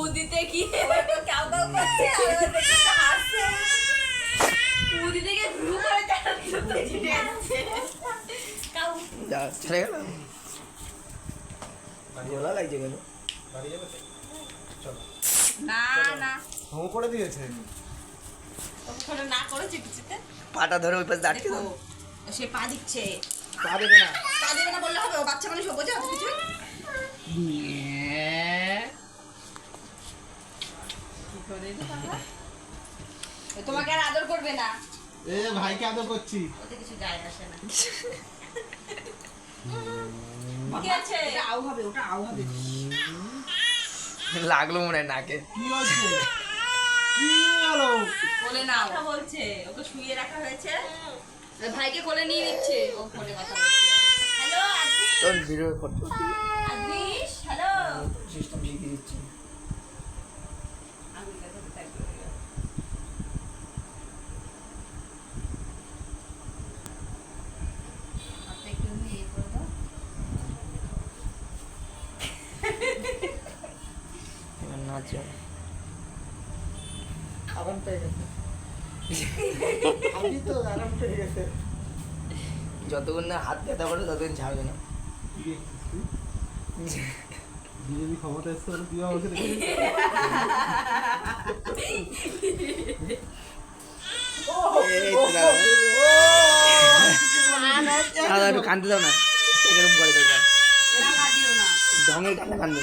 দিতে কি cow cow করছে আর দেখে হাসছে পু দিতে গিয়ে ঘুরু করে যাচ্ছে কাউ যা ছেড়ে গেল গোলা লাগছে কেন বাড়ি যাবে তো? চলো না না হোম করে দিয়েছে ওখানে না করেছে কিছুতে পাটা ধরে ওই পাশে আটকে দেখো দাও সে পা দিচ্ছে পা দেবে না পা দেবে না বললে হবে ও বাচ্চা মানুষ বোঝে অত কিছু কি করে রে বাবা? ও তোমাকে আর আদর করবে না এ ভাইকে আদর করছি ওতে কিছু যায় আসে না কি আছে ওটা আউ হবে ওটা আউ হবে লাগলো মনে হয় নাকে কি হচ্ছে কি হলো কোলে না কথা বলছে ওকে শুইয়ে রাখা হয়েছে আর ভাইকে কোলে নিয়ে নিচ্ছে ও ফোনে কথা বলছে হ্যালো আদিশ তোর video photo Adish hello system শিখিয়ে দিচ্ছি আমি কথা তাই আপনি একটু নিয়ে করে দাও এবার নাচ আরাম পেয়ে গেছে আমি তো আরাম পেয়ে গেছে যতক্ষণ না হাত ব্যথা করে ততক্ষণ ছাড়বে না বিজেপি ক্ষমতা এসছে বলে তুই আমাকে দেখে দাদা একটু কানতে দাও না এরকম করে দেবে না না দিও না ঢঙের কান্না কান্দে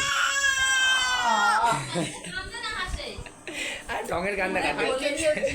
কান্দে না হাসে আর ঢঙের কান্না কান্দে বলে দিয়েছে